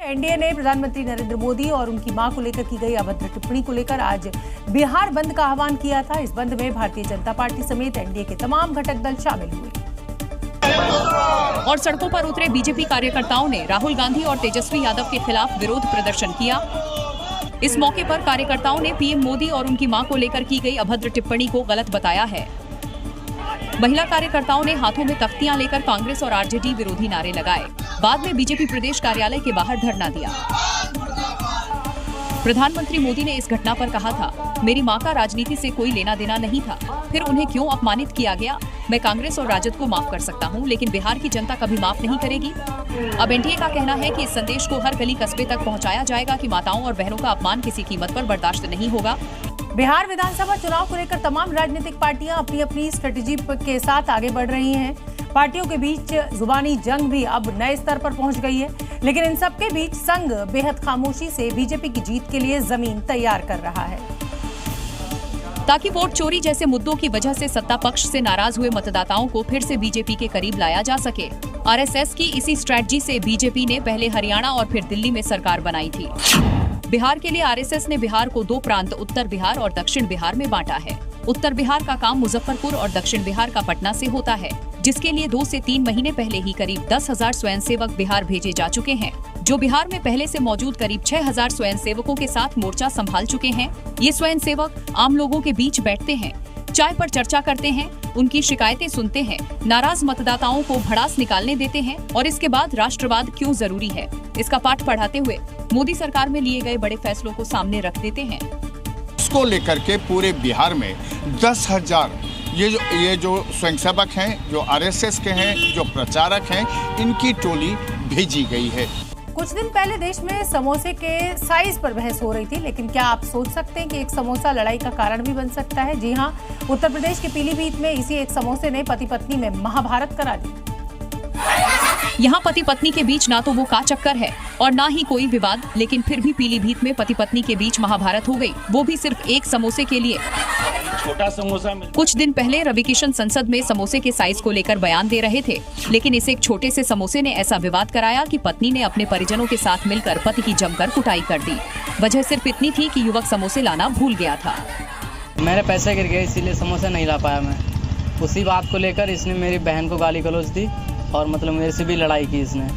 NDA ने प्रधानमंत्री नरेंद्र मोदी और उनकी मां को लेकर की गई अभद्र टिप्पणी को लेकर आज बिहार बंद का आह्वान किया था। इस बंद में भारतीय जनता पार्टी समेत एनडीए के तमाम घटक दल शामिल हुए और सड़कों पर उतरे बीजेपी कार्यकर्ताओं ने राहुल गांधी और तेजस्वी यादव के खिलाफ विरोध प्रदर्शन किया। इस मौके पर कार्यकर्ताओं ने पीएम मोदी और उनकी मां को लेकर की गई अभद्र टिप्पणी को गलत बताया है। महिला कार्यकर्ताओं ने हाथों में तख्तियां लेकर कांग्रेस और आरजेडी विरोधी नारे लगाए। बाद में बीजेपी प्रदेश कार्यालय के बाहर धरना दिया। प्रधानमंत्री मोदी ने इस घटना पर कहा था, मेरी मां का राजनीति से कोई लेना देना नहीं था, फिर उन्हें क्यों अपमानित किया गया। मैं कांग्रेस और राजद को माफ कर सकता हूं, लेकिन बिहार की जनता कभी माफ नहीं करेगी। अब एनडीए का कहना है कि इस संदेश को हर गली कस्बे तक पहुंचाया जाएगा कि माताओं और बहनों का अपमान किसी कीमत पर बर्दाश्त नहीं होगा। बिहार विधानसभा चुनाव को लेकर तमाम राजनीतिक पार्टियां अपनी अपनी स्ट्रेटेजी के साथ आगे बढ़ रही हैं। पार्टियों के बीच जुबानी जंग भी अब नए स्तर पर पहुंच गई है, लेकिन इन सबके बीच संघ बेहद खामोशी से बीजेपी की जीत के लिए जमीन तैयार कर रहा है, ताकि वोट चोरी जैसे मुद्दों की वजह से सत्ता पक्ष से नाराज हुए मतदाताओं को फिर से बीजेपी के करीब लाया जा सके। आरएसएस की इसी स्ट्रेटजी से बीजेपी ने पहले हरियाणा और फिर दिल्ली में सरकार बनाई थी। बिहार के लिए आरएसएस ने बिहार को दो प्रांत उत्तर बिहार और दक्षिण बिहार में बांटा है। उत्तर बिहार का काम मुजफ्फरपुर और दक्षिण बिहार का पटना से होता है, जिसके लिए 2 से 3 महीने पहले ही करीब 10,000 स्वयंसेवक बिहार भेजे जा चुके हैं, जो बिहार में पहले से मौजूद करीब 6,000 स्वयंसेवकों के साथ मोर्चा संभाल चुके हैं। ये स्वयंसेवक आम लोगों के बीच बैठते हैं, चाय पर चर्चा करते हैं, उनकी शिकायतें सुनते हैं, नाराज मतदाताओं को भड़ास निकालने देते हैं और इसके बाद राष्ट्रवाद क्यों जरूरी है, इसका पाठ पढ़ाते हुए मोदी सरकार में लिए गए बड़े फैसलों को सामने रख देते हैं। इसको लेकर के पूरे बिहार में 10,000 ये जो स्वयंसेवक हैं, जो आरएसएस के हैं, जो प्रचारक हैं, इनकी टोली भेजी गई है। कुछ दिन पहले देश में समोसे के साइज पर बहस हो रही थी, लेकिन क्या आप सोच सकते हैं कि एक समोसा लड़ाई का कारण भी बन सकता है? जी हां, उत्तर प्रदेश के पीलीभीत में इसी एक समोसे ने पति पत्नी में महाभारत करा दी। यहाँ पति पत्नी के बीच ना तो वो का चक्कर है और ना ही कोई विवाद, लेकिन फिर भी पीलीभीत में पति पत्नी के बीच महाभारत हो गई, वो भी सिर्फ एक समोसे के लिए। छोटा समोसा कुछ दिन पहले रवि किशन संसद में समोसे के साइज को लेकर बयान दे रहे थे, लेकिन इस एक छोटे से समोसे ने ऐसा विवाद कराया कि पत्नी ने अपने परिजनों के साथ मिलकर पति की जमकर कुटाई कर दी। वजह सिर्फ इतनी थी कि युवक समोसे लाना भूल गया था। मेरे पैसे गिर गए, इसीलिए समोसा नहीं ला पाया मैं। उसी बात को लेकर इसने मेरी बहन को गाली गलौज दी और मतलब मेरे से भी लड़ाई की इसने।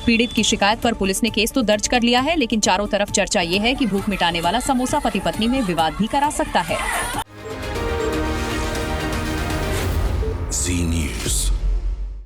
पीड़ित की शिकायत पर पुलिस ने केस तो दर्ज कर लिया है, लेकिन चारों तरफ चर्चा ये है कि भूख मिटाने वाला समोसा पति पत्नी में विवाद भी करा सकता है।